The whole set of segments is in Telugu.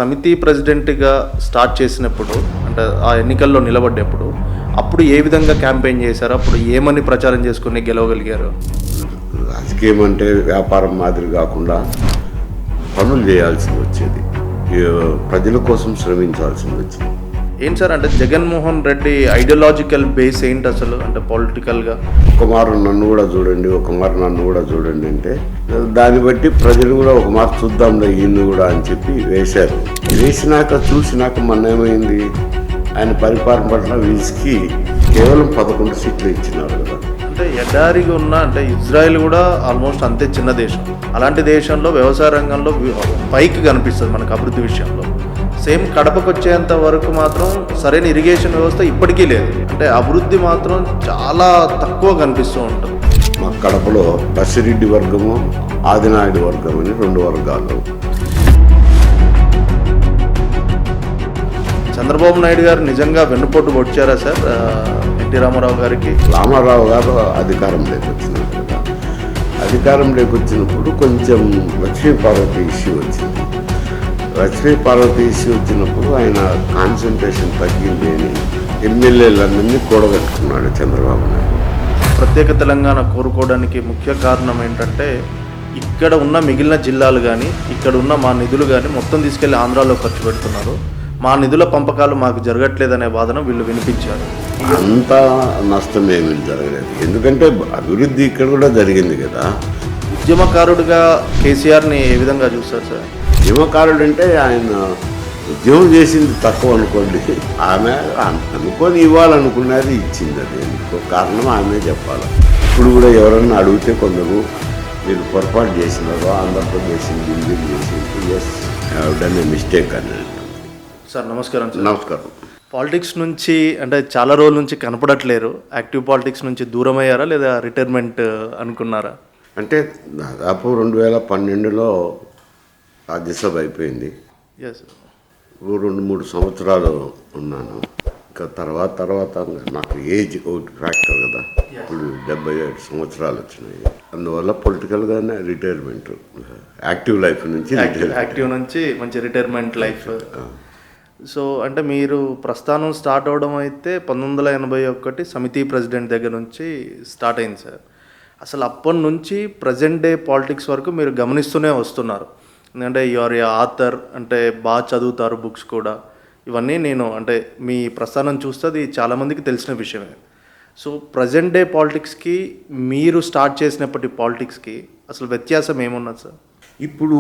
సమితి ప్రెసిడెంట్గా స్టార్ట్ చేసినప్పుడు అంటే ఆ ఎన్నికల్లో నిలబడ్డప్పుడు అప్పుడు ఏ విధంగా క్యాంపెయిన్ చేశారు? అప్పుడు ఏమని ప్రచారం చేసుకుని గెలవగలిగారు? రాజకీయం అంటే వ్యాపారం మాదిరి కాకుండా పనులు చేయాల్సి వచ్చేది, ప్రజల కోసం శ్రమించాల్సింది వచ్చింది. ఏంటి సార్ అంటే జగన్మోహన్ రెడ్డి ఐడియాలజికల్ బేస్ ఏంటి అసలు అంటే పొలిటికల్గా? ఒక మారు నన్ను కూడా చూడండి, ఒక మారు నన్ను కూడా చూడండి అంటే దాన్ని బట్టి ప్రజలు కూడా ఒక మారు చూద్దాంలే ఈయన్ని కూడా అని చెప్పి వేశారు. వేసినాక చూసినాక మొన్న ఏమైంది, ఆయన పరిపాలన పట్ల వీళ్ళకి కేవలం 11 సీట్లు ఇచ్చినారు కదా. అంటే ఎడారిగా ఉన్న అంటే ఇజ్రాయెల్ కూడా ఆల్మోస్ట్ అంతే చిన్న దేశం. అలాంటి దేశంలో వ్యవసాయ రంగంలో పైకి కనిపిస్తుంది మనకు అభివృద్ధి విషయంలో. సేమ్ కడపకు వచ్చేంత వరకు మాత్రం సరైన ఇరిగేషన్ వ్యవస్థ ఇప్పటికీ లేదు. అంటే అభివృద్ధి మాత్రం చాలా తక్కువ కనిపిస్తూ ఉంటుంది. మా కడపలో బసిరెడ్డి వర్గము, ఆదినాయుడు వర్గం అని 2 వర్గాలు. చంద్రబాబు నాయుడు గారు నిజంగా వెన్నుపోటు పొడిచారా సార్ ఎన్టీ రామారావు గారికి? రామారావు గారు అధికారంలోకి వచ్చినారు కదా. అధికారంలోకి వచ్చినప్పుడు కొంచెం లక్ష్మీపార్వతి ఇష్యూ వచ్చింది. లక్ష్మీపార్వతి ఇష్యూ వచ్చినప్పుడు ఆయన కాన్సన్ట్రేషన్ తగ్గింది అని ఎమ్మెల్యేలన్నీ కూడగట్టుకున్నాడు చంద్రబాబు నాయుడు. ప్రత్యేక తెలంగాణ కోరుకోవడానికి ముఖ్య కారణం ఏంటంటే ఇక్కడ ఉన్న మిగిలిన జిల్లాలు కానీ ఇక్కడ ఉన్న మా నిధులు కానీ మొత్తం తీసుకెళ్లి ఆంధ్రాలో ఖర్చు పెడుతున్నారు, మా నిధుల పంపకాలు మాకు జరగట్లేదనే వాదన వీళ్ళు వినిపించారు. అంత నష్టం ఏమీ జరగలేదు, ఎందుకంటే అభివృద్ధి ఇక్కడ కూడా జరిగింది కదా. ఉద్యమకారుడిగా కేసీఆర్ని ఏ విధంగా చూస్తారు సార్? ఉద్యమకారుడు అంటే ఆయన ఉద్యమం చేసింది తక్కువ అనుకోండి, ఆమె అనుకొని ఇవ్వాలనుకున్నది ఇచ్చింది. అది ఇంకో కారణం ఆమె చెప్పాలి. ఇప్పుడు కూడా ఎవరన్నా అడిగితే కొందరు మీరు పొరపాటు చేసినారో, ఆంధ్రప్రదేశ్ బిల్డింగ్ చేసింది, ఎస్ డన్ ఏ మిస్టేక్ అని. సార్ నమస్కారం సార్. నమస్కారం. పాలిటిక్స్ నుంచి అంటే చాలా రోజుల నుంచి కనపడట్లేరు, యాక్టివ్ పాలిటిక్స్ నుంచి దూరం అయ్యారా లేదా రిటైర్మెంట్ అనుకున్నారా? అంటే దాదాపు 2012లో రాజ్యసభ అయిపోయింది. ఎస్. 2-3 సంవత్సరాలు ఉన్నాను. ఇంకా తర్వాత నాకు ఏజ్ ఒకటి ఫ్యాక్టర్ కదా. ఇప్పుడు 77 సంవత్సరాలు వచ్చినాయి. అందువల్ల పొలిటికల్గానే రిటైర్మెంట్, యాక్టివ్ లైఫ్ నుంచి యాక్టివ్ నుంచి మంచి రిటైర్మెంట్ లైఫ్. సో అంటే మీరు ప్రస్థానం స్టార్ట్ అవడం అయితే 1981 సమితి ప్రెసిడెంట్ దగ్గర నుంచి స్టార్ట్ అయింది సార్. అసలు అప్పటి నుంచి ప్రజెంట్ డే పాలిటిక్స్ వరకు మీరు గమనిస్తూనే వస్తున్నారు. ఎందుకంటే యువర్ ఆథర్, అంటే బాగా చదువుతారు బుక్స్ కూడా. ఇవన్నీ నేను అంటే మీ ప్రస్థానం చూస్తే అది చాలామందికి తెలిసిన విషయమే. సో ప్రజెంట్ డే పాలిటిక్స్కి మీరు స్టార్ట్ చేసినప్పటి పాలిటిక్స్కి అసలు వ్యత్యాసం ఏమున్నది సార్? ఇప్పుడు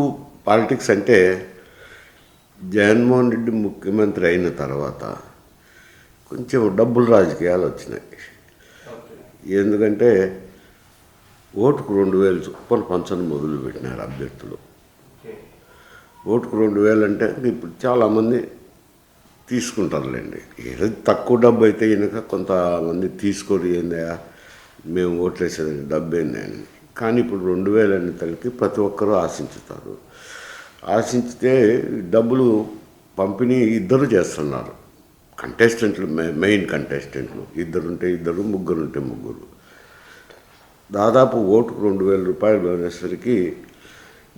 పాలిటిక్స్ అంటే జగన్మోహన్ రెడ్డి ముఖ్యమంత్రి అయిన తర్వాత కొంచెం డబ్బుల రాజకీయాలు వచ్చినాయి. ఎందుకంటే ఓటుకు 2000 చొప్పున పంచను మొదలుపెట్టినారు అభ్యర్థులు. ఓటుకు 2000 అంటే ఇప్పుడు చాలామంది తీసుకుంటారులేండి. ఏదో తక్కువ డబ్బు అయితే కనుక కొంతమంది తీసుకొని ఏందా మేము ఓట్లేసేది డబ్బు ఏంది అని. కానీ ఇప్పుడు 2000 అనే తలకి ప్రతి ఒక్కరూ ఆశించుతారు. ఆశించితే డబ్బులు పంపిణీ ఇద్దరు చేస్తున్నారు. కంటెస్టెంట్లు, మెయిన్ కంటెస్టెంట్లు 2 ఉంటే 2, 3 ఉంటే 3. దాదాపు ఓటుకు 2000 రూపాయలు అనేసరికి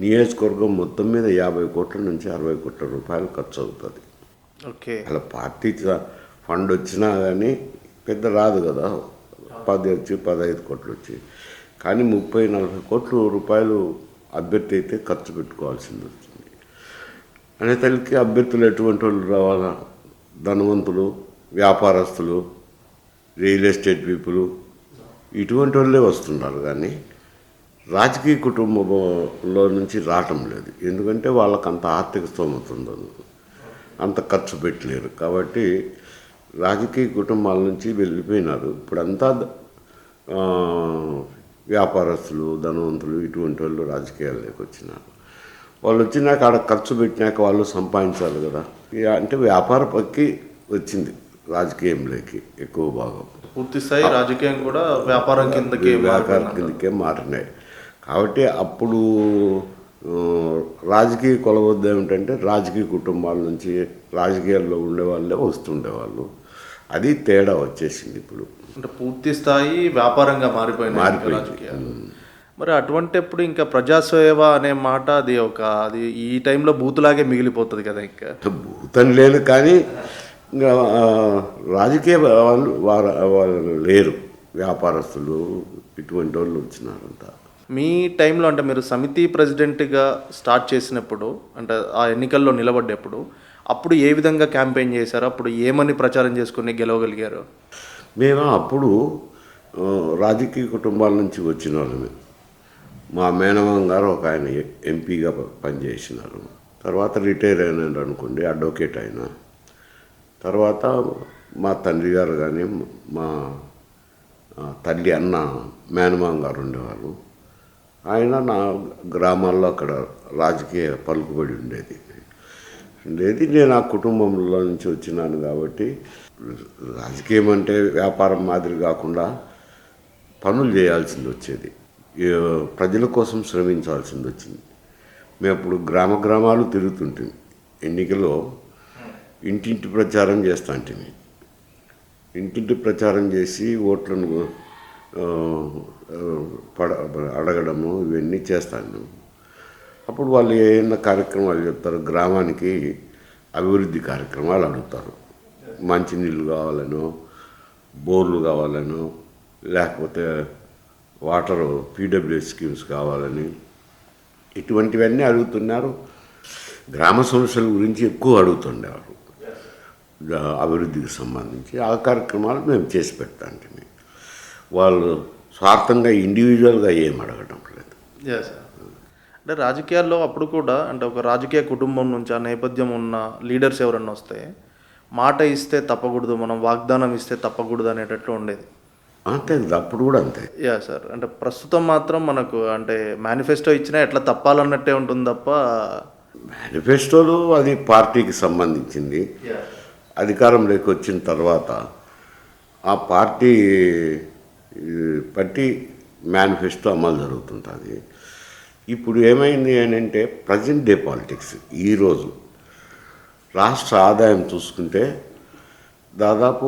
నియోజకవర్గం మొత్తం మీద 50 కోట్ల నుంచి 60 కోట్ల రూపాయలు ఖర్చు అవుతుంది. ఓకే. అలా పార్టీ ఫండ్ వచ్చినా కానీ పెద్ద రాదు కదా, 10 వచ్చి 15 కోట్లు వచ్చి. కానీ 30-40 కోట్ల రూపాయలు అభ్యర్థి అయితే ఖర్చు పెట్టుకోవాల్సింది వచ్చింది. అనే తల్లికి అభ్యర్థులు ఎటువంటి వాళ్ళు రావాలా? ధనవంతులు, వ్యాపారస్తులు, రియల్ ఎస్టేట్ పీపుల్, ఇటువంటి వాళ్ళే వస్తున్నారు. కానీ రాజకీయ కుటుంబంలో నుంచి రావటం లేదు. ఎందుకంటే వాళ్ళకు అంత ఆర్థిక స్తోమత ఉండదు, అంత ఖర్చు పెట్టలేరు. కాబట్టి రాజకీయ కుటుంబాల నుంచి వెళ్ళిపోయినారు. ఇప్పుడంతా వ్యాపారస్తులు, ధనవంతులు, ఇటువంటి వాళ్ళు రాజకీయాల్లోకి వచ్చినారు. వాళ్ళు వచ్చినాక ఆడ ఖర్చు పెట్టినాక వాళ్ళు సంపాదించాలి కదా. అంటే వ్యాపార పక్కి వచ్చింది రాజకీయంలోకి ఎక్కువ భాగం. పూర్తి స్థాయి రాజకీయం కూడా వ్యాపారం కిందకే మారినాయి. కాబట్టి అప్పుడు రాజకీయ కొలవద్ద ఏమిటంటే రాజకీయ కుటుంబాల నుంచి రాజకీయాల్లో ఉండేవాళ్ళే వస్తుండేవాళ్ళు. అది తేడా వచ్చేసింది ఇప్పుడు. అంటే పూర్తి స్థాయి వ్యాపారంగా మారిపోయింది రాజకీయాలు. మరి అటువంటిప్పుడు ఇంకా ప్రజాసేవ అనే మాట అది ఈ టైంలో బూతులాగే మిగిలిపోతుంది కదా ఇంకా. భూతం లేదు కానీ ఇంకా రాజకీయ వాళ్ళు లేరు, వ్యాపారస్తులు ఇటువంటి వాళ్ళు వచ్చినారంతా. మీ టైంలో అంటే మీరు సమితి ప్రెసిడెంట్గా స్టార్ట్ చేసినప్పుడు అంటే ఆ ఎన్నికల్లో నిలబడ్డప్పుడు అప్పుడు ఏ విధంగా క్యాంపెయిన్ చేశారు, అప్పుడు ఏమని ప్రచారం చేసుకుని గెలవగలిగారు? మేము అప్పుడు రాజకీయ కుటుంబాల నుంచి వచ్చిన వాళ్ళమే. మా మేనమామ గారు ఒక ఆయన ఎంపీగా పనిచేసినారు, తర్వాత రిటైర్ అయినారు అనుకోండి, అడ్వకేట్ అయినా. తర్వాత మా తండ్రి గారు కానీ మా తల్లి అన్న మేనమామ గారు ఉండేవారు. ఆయన నా గ్రామాల్లో అక్కడ రాజకీయ పలుకుబడి ఉండేది. నేను ఆ కుటుంబంలో నుంచి వచ్చినాను కాబట్టి రాజకీయం అంటే వ్యాపారం మాదిరి కాకుండా పనులు చేయాల్సింది వచ్చేది, ప్రజల కోసం శ్రమించాల్సింది వచ్చింది. మేము అప్పుడు గ్రామాలు తిరుగుతుంటాం. ఎన్నికలో ఇంటింటి ప్రచారం చేస్తుంటాం. ఇంటింటి ప్రచారం చేసి ఓట్లను అడగడము ఇవన్నీ చేస్తాను. అప్పుడు వాళ్ళు ఏమైనా కార్యక్రమాలు చెప్తారు, గ్రామానికి అభివృద్ధి కార్యక్రమాలు అడుగుతారు. మంచినీళ్ళు కావాలనో, బోర్లు కావాలనో, లేకపోతే వాటర్ పీడబ్ల్యూఎస్ స్కీమ్స్ కావాలని ఇటువంటివన్నీ అడుగుతున్నారు. గ్రామ సమస్యల గురించి ఎక్కువ అడుగుతుండేవారు, అభివృద్ధికి సంబంధించి. ఆ కార్యక్రమాలు మేము చేసి పెడతాం. వాళ్ళు స్వార్థంగా ఇండివిజువల్గా ఏం అడగడం లేదు. అంటే రాజకీయాల్లో అప్పుడు కూడా అంటే ఒక రాజకీయ కుటుంబం నుంచి ఆ నేపథ్యం ఉన్న లీడర్స్ ఎవరన్నా వస్తే మాట ఇస్తే తప్పకూడదు, మనం వాగ్దానం ఇస్తే తప్పకూడదు అనేటట్లు ఉండేది. అంతే, అప్పుడు కూడా అంతే. సార్, అంటే ప్రస్తుతం మాత్రం మనకు అంటే మేనిఫెస్టో ఇచ్చినా ఎట్లా తప్పాలన్నట్టే ఉంటుంది తప్ప. మేనిఫెస్టోలు అది పార్టీకి సంబంధించింది. అధికారంలోకి వచ్చిన తర్వాత ఆ పార్టీ బట్టి మేనిఫెస్టో అమలు జరుగుతుంటుంది. ఇప్పుడు ఏమైంది అని అంటే ప్రజెంట్ డే పాలిటిక్స్. ఈరోజు రాష్ట్ర ఆదాయం చూసుకుంటే దాదాపు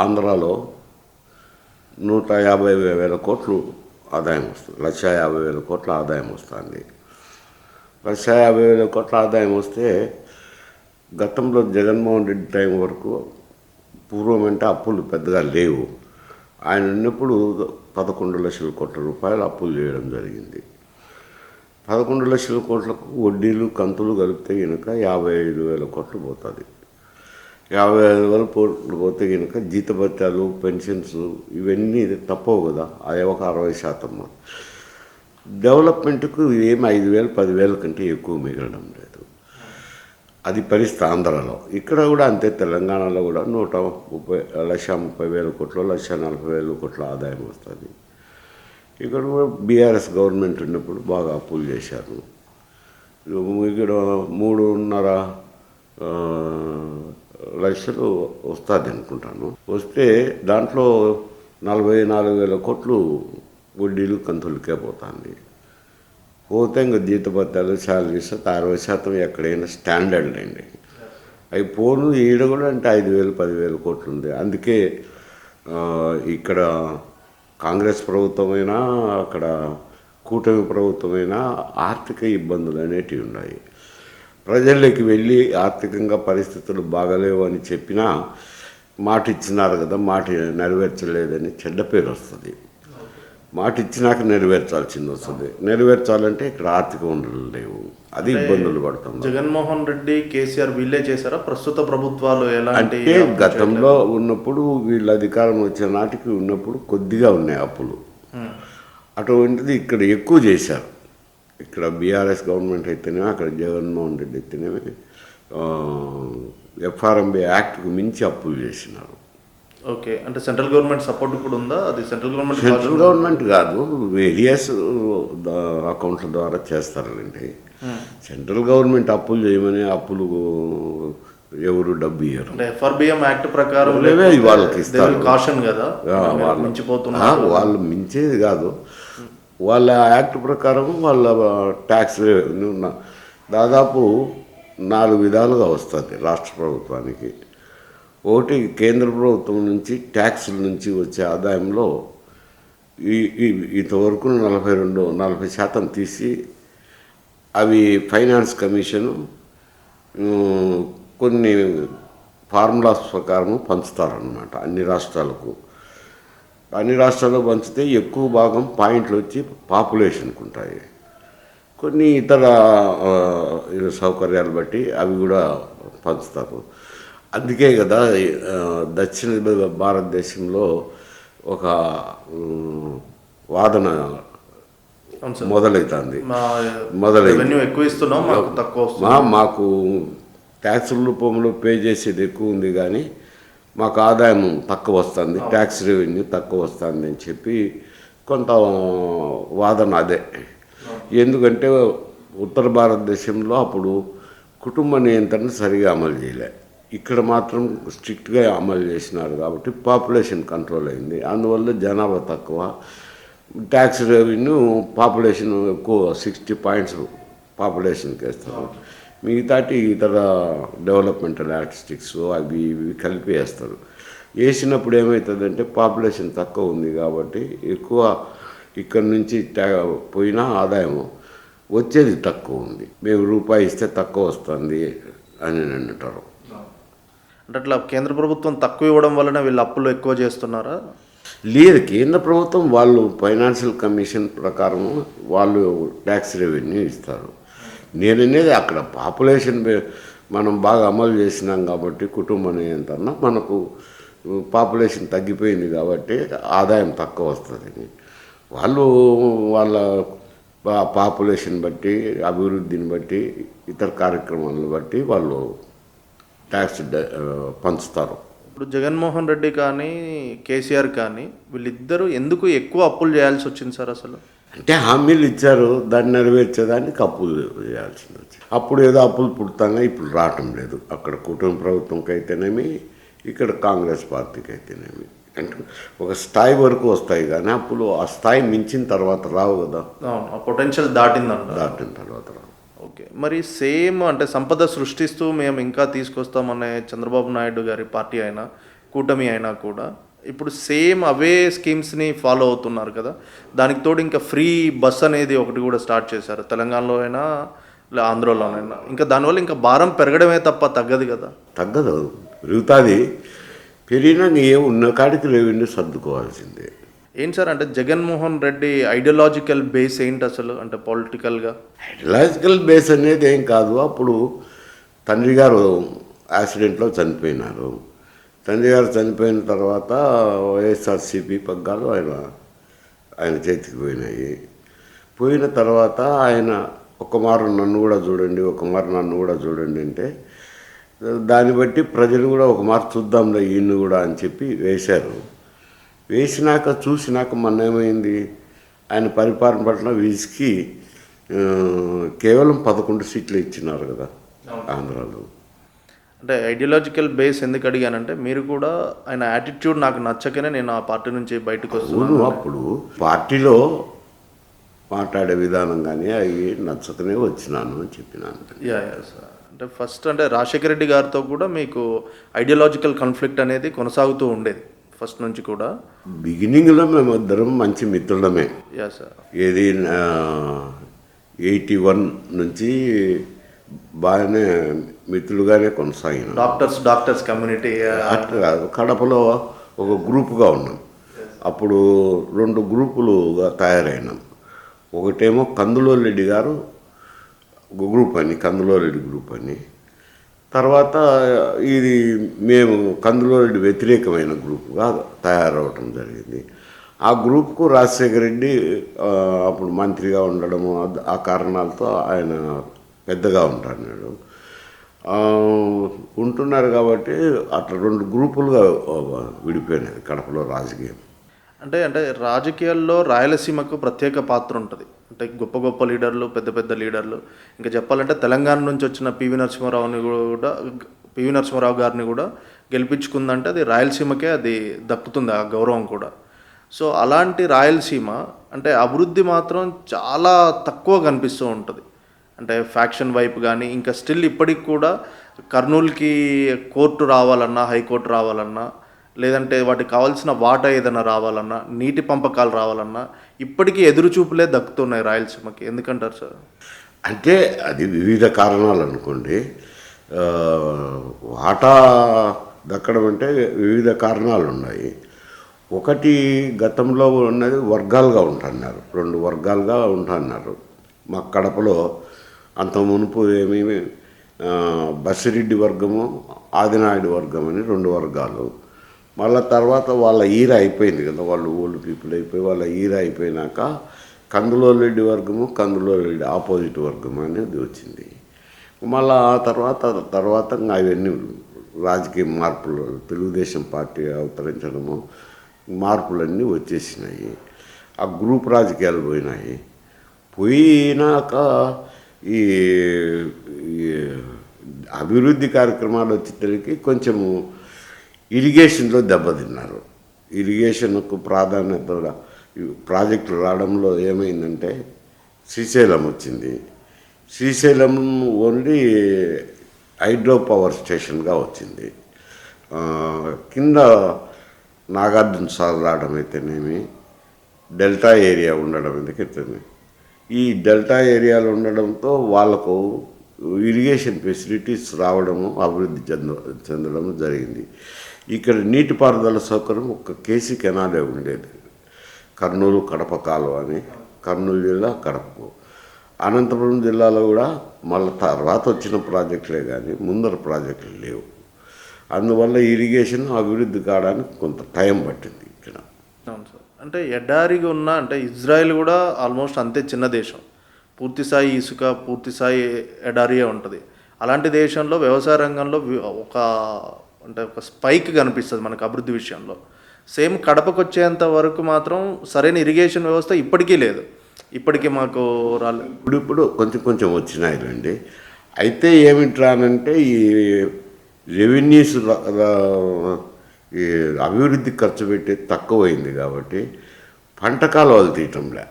ఆంధ్రాలో 150,000 కోట్లు ఆదాయం వస్తుంది. 150,000 కోట్ల ఆదాయం వస్తుంది. 150,000 కోట్ల ఆదాయం వస్తే గతంలో జగన్మోహన్ రెడ్డి టైం వరకు పూర్వం అంటే అప్పులు పెద్దగా లేవు. ఆయన ఉన్నప్పుడు 11 లక్షల కోట్ల రూపాయలు అప్పులు చేయడం జరిగింది. 11 లక్షల కోట్లకు వడ్డీలు కంతులు కలిపితే కనుక 55,000 కోట్లు పోతుంది. 55,000 కోట్లు పోతే కనుక జీతభత్యాలు, పెన్షన్స్ ఇవన్నీ తప్పవు కదా. అదే ఒక 60%. డెవలప్మెంట్కు ఏమి 5,000, 10,000 కంటే ఎక్కువ మిగలడం లేదు. అది పరిస్థితి ఆంధ్రాలో. ఇక్కడ కూడా అంతే. తెలంగాణలో కూడా 1,30,000 కోట్లు, 1,40,000 కోట్ల ఆదాయం వస్తుంది. ఇక్కడ కూడా బీఆర్ఎస్ గవర్నమెంట్ ఉన్నప్పుడు బాగా అప్పులు చేశారు. ఇక్కడ 3.5 లక్షలు వస్తుంది అనుకుంటాను. వస్తే దాంట్లో 44,000 కోట్లు వడ్డీలు కంతులకే పోతుంది. పోతే ఇంకా జీతభత్యాలు, శాలరీస్ 60% ఎక్కడైనా స్టాండర్డ్ అండి. అవి పోను ఈడ కూడా అంటే 5,000, 10,000 కోట్లు ఉంది. అందుకే ఇక్కడ కాంగ్రెస్ ప్రభుత్వమైనా అక్కడ కూటమి ప్రభుత్వమైనా ఆర్థిక ఇబ్బందులు అనేటివి ఉన్నాయి. ప్రజల్లోకి వెళ్ళి ఆర్థికంగా పరిస్థితులు బాగలేవు అని చెప్పినా మాట ఇచ్చినారు కదా, మాట నెరవేర్చలేదని చెడ్డ పేరు వస్తుంది. మాట ఇచ్చినాక నెరవేర్చాల్సింది వస్తుంది. నెరవేర్చాలంటే ఇక్కడ ఆర్థిక వనరులు లేవు, అది ఇబ్బందులు పడతాం. జగన్మోహన్ రెడ్డి, కేసీఆర్ వీళ్ళే చేశారా? ప్రస్తుత ప్రభుత్వాలు ఎలాంటి? అంటే గతంలో ఉన్నప్పుడు వీళ్ళ అధికారం వచ్చే నాటికి ఉన్నప్పుడు కొద్దిగా ఉన్నాయి అప్పులు. అటువంటిది ఇక్కడ ఎక్కువ చేశారు. ఇక్కడ బీఆర్ఎస్ గవర్నమెంట్ అయితేనేమి, అక్కడ జగన్మోహన్ రెడ్డి అయితేనేమి FRMB యాక్ట్కు మించి అప్పులు చేసినారు. ఓకే, అంటే సెంట్రల్ గవర్నమెంట్ సపోర్ట్ కూడా ఉందా? అది సెంట్రల్ గవర్నమెంట్ కాదు, వేరియస్ అకౌంట్ల ద్వారా చేస్తారండి. సెంట్రల్ గవర్నమెంట్ అప్పులు చేయమని అప్పులు ఎవరు డబ్బు ఇయ్యరు. FRBM యాక్ట్ ప్రకారం వాళ్ళకి ఇస్తారు. కాషన్ కదా, వాళ్ళు మించేది కాదు. వాళ్ళ యాక్ట్ ప్రకారం వాళ్ళ ట్యాక్స్ దాదాపు 4 విధాలుగా వస్తుంది రాష్ట్ర ప్రభుత్వానికి. ఒకటి, కేంద్ర ప్రభుత్వం నుంచి ట్యాక్సుల నుంచి వచ్చే ఆదాయంలో ఈ ఇంతవరకు 40% తీసి అవి ఫైనాన్స్ కమిషను కొన్ని ఫార్ములాస్ ప్రకారం పంచుతారనమాట అన్ని రాష్ట్రాలకు. అన్ని రాష్ట్రాల్లో పంచితే ఎక్కువ భాగం పాయింట్లు వచ్చి పాపులేషన్కి ఉంటాయి. కొన్ని ఇతర సౌకర్యాలు బట్టి అవి కూడా పంచుతారు. అందుకే కదా దక్షిణ భారతదేశంలో ఒక వాదన మొదలవుతుంది. ఎక్కువ ఇస్తున్నాం, మాకు ట్యాక్స్ రూపంలో పే చేసేది ఎక్కువ ఉంది కానీ మాకు ఆదాయం తక్కువ వస్తుంది, ట్యాక్స్ రెవెన్యూ తక్కువ వస్తుంది అని చెప్పి కొంత వాదన అదే. ఎందుకంటే ఉత్తర భారతదేశంలో అప్పుడు కుటుంబ నియంత్రణ సరిగా అమలు చేయలే, ఇక్కడ మాత్రం స్ట్రిక్ట్గా అమలు చేసినారు కాబట్టి పాపులేషన్ కంట్రోల్ అయింది. అందువల్ల జనాభా తక్కువ, ట్యాక్స్ రెవెన్యూ పాపులేషన్ ఎక్కువ, 60 పాయింట్స్ పాపులేషన్కి వేస్తారు. మిగతాటి ఇతర డెవలప్మెంటల్ యాటిస్టిక్స్ అవి ఇవి కలిపి వేస్తారు. వేసినప్పుడు ఏమవుతుందంటే పాపులేషన్ తక్కువ ఉంది కాబట్టి ఎక్కువ ఇక్కడి నుంచి పోయినా ఆదాయం వచ్చేది తక్కువ ఉంది. మేము రూపాయి ఇస్తే తక్కువ వస్తుంది అని అంటారు. అంటే అట్లా కేంద్ర ప్రభుత్వం తక్కువ ఇవ్వడం వలన వీళ్ళు అప్పులు ఎక్కువ చేస్తున్నారా? లేదు, కేంద్ర ప్రభుత్వం వాళ్ళు ఫైనాన్షియల్ కమిషన్ ప్రకారం వాళ్ళు ట్యాక్స్ రెవెన్యూ ఇస్తారు. నేననేది అక్కడ పాపులేషన్ మనం బాగా అమలు చేసినాం కాబట్టి కుటుంబ నియంత్రణ మనకు పాపులేషన్ తగ్గిపోయింది కాబట్టి ఆదాయం తక్కువ వస్తుంది. వాళ్ళు వాళ్ళ పాపులేషన్ బట్టి, అభివృద్ధిని బట్టి, ఇతర కార్యక్రమాలను బట్టి వాళ్ళు ట్యాక్స్ పంచుతారు. ఇప్పుడు జగన్మోహన్ రెడ్డి కానీ కేసీఆర్ కానీ వీళ్ళిద్దరూ ఎందుకు ఎక్కువ అప్పులు చేయాల్సి వచ్చింది సార్? అసలు అంటే హామీలు ఇచ్చారు, దాన్ని నెరవేర్చేదానికి అప్పులు చేయాల్సింది వచ్చింది. అప్పుడు ఏదో అప్పులు పుడతాగా ఇప్పుడు రావటం లేదు. అక్కడ కుటుంబ ప్రభుత్వంకి అయితేనేమి, ఇక్కడ కాంగ్రెస్ పార్టీకి అయితేనేమి. అంటే ఒక స్థాయి వరకు వస్తాయి కానీ అప్పులు ఆ స్థాయి మించిన తర్వాత రావు కదా. ఆ పొటెన్షియల్ దాటిన తర్వాత రావు. ఓకే, మరి సేమ్ అంటే సంపద సృష్టిస్తూ మేము ఇంకా తీసుకొస్తామనే చంద్రబాబు నాయుడు గారి పార్టీ అయినా కూటమి అయినా కూడా ఇప్పుడు సేమ్ అవే స్కీమ్స్ని ఫాలో అవుతున్నారు కదా. దానికి తోడు ఇంకా ఫ్రీ బస్ అనేది ఒకటి కూడా స్టార్ట్ చేశారు, తెలంగాణలో అయినా ఆంధ్రలోనైనా. ఇంకా దానివల్ల ఇంకా భారం పెరగడమే తప్ప తగ్గదు కదా. తగ్గదు, పెరుగుతుంది. పెరిగినా నీ ఉన్న కాడికి రెవెన్యూ సర్దుకోవాల్సిందే. ఏంటి సార్ అంటే జగన్మోహన్ రెడ్డి ఐడియాలజికల్ బేస్ ఏంటి అసలు? అంటే పొలిటికల్గా ఐడియాలజికల్ బేస్ అనేది ఏం కాదు. అప్పుడు తండ్రి గారు యాక్సిడెంట్లో చనిపోయినారు. తండ్రి గారు చనిపోయిన తర్వాత వైఎస్ఆర్సీపీ పగ్గాలు ఆయన చేతికి పోయినాయి. పోయిన తర్వాత ఆయన ఒక మారు నన్ను కూడా చూడండి అంటే దాన్ని బట్టి ప్రజలు కూడా ఒక మారు చూద్దాంలే ఈయన్ని కూడా అని చెప్పి వేశారు. వేసినాక చూసినాక మొన్న ఏమైంది, ఆయన పరిపాలన పట్ల విసికి కేవలం 11 సీట్లు ఇచ్చినారు కదా ఆంధ్రాలో. అంటే ఐడియాలజికల్ బేస్ ఎందుకు అడిగానంటే మీరు కూడా ఆయన యాటిట్యూడ్ నాకు నచ్చకనే నేను ఆ పార్టీ నుంచి బయటకు వస్తున్నాను. అప్పుడు పార్టీలో మాట్లాడే విధానం కానీ అవి నచ్చకనే వచ్చినాను అని చెప్పినాను. సార్ అంటే ఫస్ట్ అంటే రాజశేఖర రెడ్డి గారితో కూడా మీకు ఐడియాలజికల్ కాన్ఫ్లిక్ట్ అనేది కొనసాగుతూ ఉండేది ఫస్ట్ నుంచి కూడా. బిగినింగ్లో మేము ఇద్దరం మంచి మిత్రులమే. సార్ ఏది 81 నుంచి బాగానే మిత్రులుగానే కొనసాగిన. డాక్టర్స్ కమ్యూనిటీ అట్లా కాదు, కడపలో ఒక గ్రూపుగా ఉన్నాం. అప్పుడు 2 గ్రూపులుగా తయారైనాం. ఒకటేమో కందులోరెడ్డి గారు ఒక గ్రూప్ అని, కందులోరెడ్డి గ్రూప్ అని. తర్వాత ఇది మేము కందులోరెడ్డి వ్యతిరేకమైన గ్రూప్గా తయారవటం జరిగింది. ఆ గ్రూప్కు రాజశేఖర రెడ్డి అప్పుడు మంత్రిగా ఉండడము, ఆ కారణాలతో ఆయన పెద్దగా ఉంటున్నాడు. ఉంటున్నారు కాబట్టి అట్లా 2 గ్రూపులుగా విడిపోయినది కడపలో రాజకీయం. అంటే రాజకీయాల్లో రాయలసీమకు ప్రత్యేక పాత్ర ఉంటుంది. అంటే గొప్ప గొప్ప లీడర్లు, పెద్ద పెద్ద లీడర్లు, ఇంకా చెప్పాలంటే తెలంగాణ నుంచి వచ్చిన పివి నరసింహారావు గారిని కూడా గెలిపించుకుందంటే అది రాయలసీమకే అది దక్కుతుంది ఆ గౌరవం కూడా. సో అలాంటి రాయలసీమ అంటే అభివృద్ధి మాత్రం చాలా తక్కువ కనిపిస్తూ ఉంటుంది. అంటే ఫ్యాక్షన్ వైపు కానీ ఇంకా స్టిల్ ఇప్పటికి కూడా కర్నూలుకి కోర్టు రావాలన్నా, హైకోర్టు రావాలన్నా లేదంటే వాటికి కావాల్సిన వాటర్ ఏదైనా రావాలన్నా, నీటి పంపకాలు రావాలన్నా ఇప్పటికీ ఎదురుచూపులే దక్కుతున్నాయి రాయలసీమకి. ఎందుకంటారు సార్? అంటే అది వివిధ కారణాలు అనుకోండి. ఆ, వాటా దక్కడం అంటే వివిధ కారణాలు ఉన్నాయి. ఒకటి, గతంలో ఉన్నది వర్గాలుగా ఉంటున్నారు, 2 వర్గాలుగా ఉంటున్నారు. మా కడపలో అంత మునుపు ఏమీ బసిరెడ్డి వర్గము, ఆదినాయుడు వర్గం అని 2 వర్గాలు. మళ్ళీ తర్వాత వాళ్ళ ఈర అయిపోయింది కదా, వాళ్ళు ఓల్డ్ పీపుల్ అయిపోయి వాళ్ళ ఈర అయిపోయినాక కందులోరెడ్డి వర్గము, కందులోరెడ్డి ఆపోజిట్ వర్గం అనేది వచ్చింది. మళ్ళీ ఆ తర్వాత అవన్నీ రాజకీయ మార్పులు, తెలుగుదేశం పార్టీ అవతరించడము, మార్పులన్నీ వచ్చేసినాయి. ఆ గ్రూప్ రాజకీయాలు పోయినాక ఈ ఈ అభివృద్ధి కార్యక్రమాలు వచ్చేసరికి కొంచెము ఇరిగేషన్లో దెబ్బతిన్నారు. ఇరిగేషన్కు ప్రాధాన్యత ప్రాజెక్టులు రావడంలో ఏమైందంటే శ్రీశైలం వచ్చింది. శ్రీశైలం ఓన్లీ హైడ్రో పవర్ స్టేషన్గా వచ్చింది. కింద నాగార్జున సాగర్ రావడం అయితేనేమి, డెల్టా ఏరియా ఉండడం ఎందుకైతేనే, ఈ డెల్టా ఏరియాలో ఉండడంతో వాళ్ళకు ఇరిగేషన్ ఫెసిలిటీస్ రావడము, అభివృద్ధి చెందడం జరిగింది. ఇక్కడ నీటిపారుదల సౌకర్యం ఒక కేసీ కెనాలే ఉండేది, కర్నూలు కడప కాలువ అని. కర్నూలు జిల్లా కడపకు, అనంతపురం జిల్లాలో కూడా మళ్ళీ తర్వాత వచ్చిన ప్రాజెక్టులే కానీ ముందర ప్రాజెక్టులు లేవు. అందువల్ల ఇరిగేషన్ అభివృద్ధి కావడానికి కొంత టైం పట్టింది ఇక్కడ. అవును సార్. అంటే ఎడారిగా ఉన్న, అంటే ఇజ్రాయెల్ కూడా ఆల్మోస్ట్ అంతే చిన్న దేశం, పూర్తి స్థాయి ఇసుక, పూర్తి స్థాయి ఎడారియే ఉంటుంది. అలాంటి దేశంలో వ్యవసాయ రంగంలో ఒక స్పైక్ కనిపిస్తుంది మనకు అభివృద్ధి విషయంలో. సేమ్ కడపకు వచ్చేంత వరకు మాత్రం సరైన ఇరిగేషన్ వ్యవస్థ ఇప్పటికీ లేదు. ఇప్పటికీ మాకు ఇప్పుడు కొంచెం వచ్చినాయిలండి. అయితే ఏమిట్రానంటే ఈ రెవెన్యూస్ ఈ అభివృద్ధి ఖర్చు పెట్టేది తక్కువైంది కాబట్టి పంట కాలువలు తీయటంలే,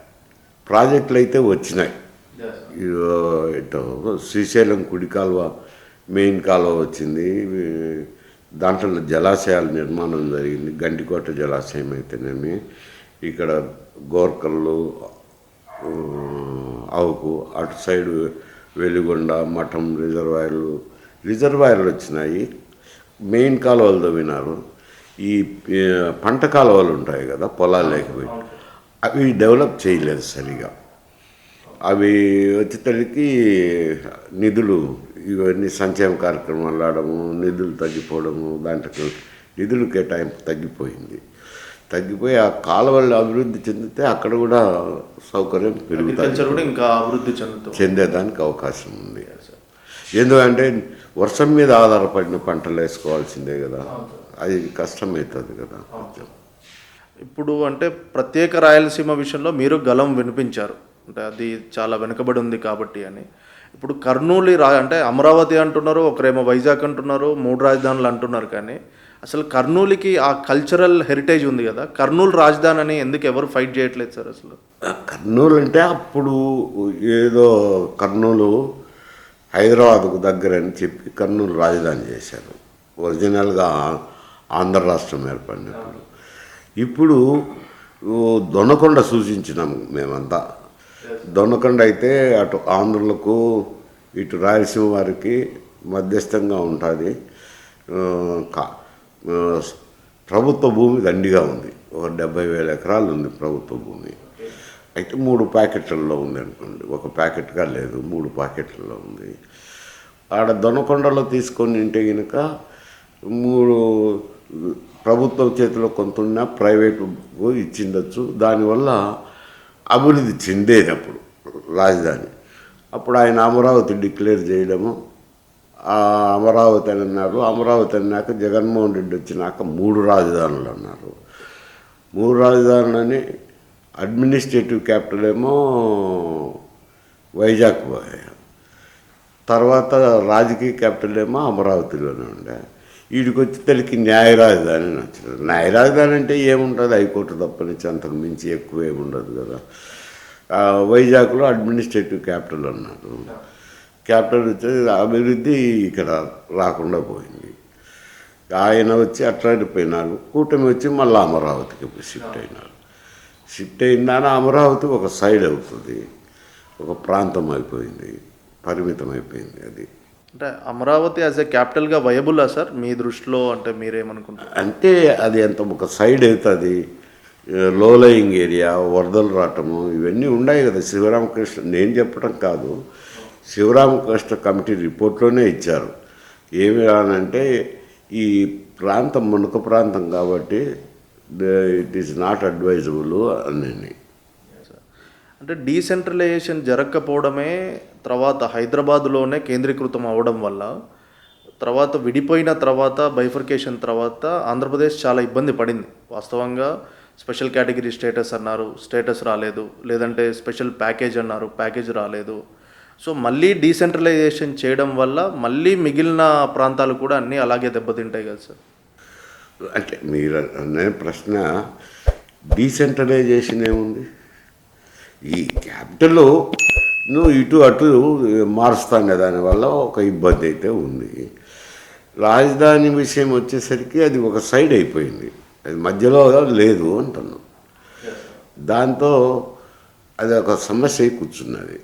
ప్రాజెక్టులు అయితే వచ్చినాయి. శ్రీశైలం కుడి కాలువ, మెయిన్ కాలువ వచ్చింది. దాంట్లో జలాశయాల నిర్మాణం జరిగింది. గంటికోట జలాశయం అయితేనేమి, ఇక్కడ గోర్కల్లు, అవుకు, అటు సైడు వెలిగొండ, మఠం రిజర్వాయర్లు వచ్చినాయి. మెయిన్ కాలువలు తవ్వినారు. ఈ పంట కాలువలు ఉంటాయి కదా పొలాలు లేకపోయి, అవి డెవలప్ చేయలేదు సరిగా. అవి వచ్చేసరికి నిధులు, ఇవన్నీ సంక్షేమ కార్యక్రమాలు ఆడము, నిధులు తగ్గిపోవడము, దాంట్లో నిధులు కేటాయింపు తగ్గిపోయి ఆ కాలువలు అభివృద్ధి చెందితే అక్కడ కూడా సౌకర్యం పెరుగుతుంది, ఇంకా అభివృద్ధి చెందేదానికి అవకాశం ఉంది. ఎందుకంటే వర్షం మీద ఆధారపడిన పంటలు వేసుకోవాల్సిందే కదా, అది కష్టమవుతుంది కదా. ఇప్పుడు అంటే ప్రత్యేక రాయలసీమ విషయంలో మీరు గలం వినిపించారు, అంటే అది చాలా వెనుకబడి ఉంది కాబట్టి అని. ఇప్పుడు కర్నూలు అంటే అమరావతి అంటున్నారు, ఒకరేమో వైజాగ్ అంటున్నారు, 3 రాజధానులు అంటున్నారు. కానీ అసలు కర్నూలుకి ఆ కల్చరల్ హెరిటేజ్ ఉంది కదా, కర్నూలు రాజధాని అని ఎందుకు ఎవరు ఫైట్ చేయట్లేదు సార్? అసలు కర్నూలు అంటే అప్పుడు ఏదో కర్నూలు హైదరాబాద్కు దగ్గర అని చెప్పి కర్నూలు రాజధాని చేశారు. ఒరిజినల్గా ఆంధ్ర రాష్ట్రం ఏర్పడినప్పుడు. ఇప్పుడు దొనకొండ సూచించినాం మేమంతా. దొనకొండ అయితే అటు ఆంధ్రులకు, ఇటు రాయలసీమ వారికి మధ్యస్థంగా ఉంటుంది. ప్రభుత్వ భూమి దండిగా ఉంది, ఒక 70,000 ఎకరాలు ఉంది ప్రభుత్వ భూమి. అయితే 3 ప్యాకెట్లలో ఉంది అనుకోండి, ఒక ప్యాకెట్గా లేదు, 3 ప్యాకెట్లలో ఉంది. ఆడ దొనకొండలో తీసుకొని ఉంటే కనుక 3 ప్రభుత్వం చేతిలో కొంత ఉన్నా ప్రైవేటు ఇచ్చిండొచ్చు. దానివల్ల అభివృద్ధి చెందేది అప్పుడు రాజధాని. అప్పుడు ఆయన అమరావతి డిక్లేర్ చేయడము, అమరావతి అని అన్నారు. అమరావతి అన్నాక జగన్మోహన్ రెడ్డి వచ్చినాక 3 రాజధానులు అన్నారు. 3 రాజధానులని అడ్మినిస్ట్రేటివ్ క్యాపిటల్ ఏమో వైజాగ్ పోయాయి, తర్వాత రాజకీయ క్యాపిటల్ ఏమో అమరావతిలోనే ఉండే. వీడికి వచ్చి తెలికి న్యాయ రాజధాని అని వచ్చింది. న్యాయ రాజధాని అంటే ఏముంటుంది, హైకోర్టు తప్పనిచ్చి అంతకు మించి ఎక్కువ ఏముండదు కదా. వైజాగ్లో అడ్మినిస్ట్రేటివ్ క్యాపిటల్ అన్నారు. క్యాపిటల్ వచ్చి అభివృద్ధి ఇక్కడ రాకుండా పోయింది. ఆయన వచ్చి అట్లా వెళ్ళిపోయినారు. కూటమి వచ్చి మళ్ళీ అమరావతికి షిఫ్ట్ అయినారు. షిఫ్ట్ అయిందాన అమరావతి ఒక సైడ్ అవుతుంది, ఒక ప్రాంతం అయిపోయింది, పరిమితం అయిపోయింది. అది అంటే అమరావతి యాజ్ ఏ క్యాపిటల్గా వయబుల్లా సార్ మీ దృష్టిలో? అంటే మీరేమనుకుంటారు? అంటే అది అంత ఒక సైడ్ అవుతుంది. లోలయింగ్ ఏరియా, వరదలు రావటము ఇవన్నీ ఉన్నాయి కదా. శివరామకృష్ణ, నేను చెప్పడం కాదు, శివరామకృష్ణ కమిటీ రిపోర్ట్లోనే ఇచ్చారు. ఏమి రానంటే ఈ ప్రాంతం మునక ప్రాంతం కాబట్టి ఇట్ ఈస్ నాట్ అడ్వైజబుల్ అని. అంటే డీసెంట్రలైజేషన్ జరగకపోవడమే తర్వాత హైదరాబాదులోనే కేంద్రీకృతం అవ్వడం వల్ల తర్వాత విడిపోయిన తర్వాత బైఫర్కేషన్ తర్వాత ఆంధ్రప్రదేశ్ చాలా ఇబ్బంది పడింది. వాస్తవంగా స్పెషల్ కేటగిరీ స్టేటస్ అన్నారు, స్టేటస్ రాలేదు. లేదంటే స్పెషల్ ప్యాకేజ్ అన్నారు, ప్యాకేజ్ రాలేదు. సో మళ్ళీ డీసెంట్రలైజేషన్ చేయడం వల్ల మళ్ళీ మిగిలిన ప్రాంతాలు కూడా అన్నీ అలాగే దెబ్బతింటాయి కదా సార్? అంటే మీరు అనే ప్రశ్న, డీసెంట్రలైజేషన్ ఏముంది? ఈ క్యాపిటల్ నువ్వు ఇటు అటు మారుస్తాం కదా, దానివల్ల ఒక ఇబ్బంది అయితే ఉంది. రాజధాని విషయం వచ్చేసరికి అది ఒక సైడ్ అయిపోయింది, అది మధ్యలో లేదు అంటున్నాం. దాంతో అది ఒక సమస్య కూర్చున్నది.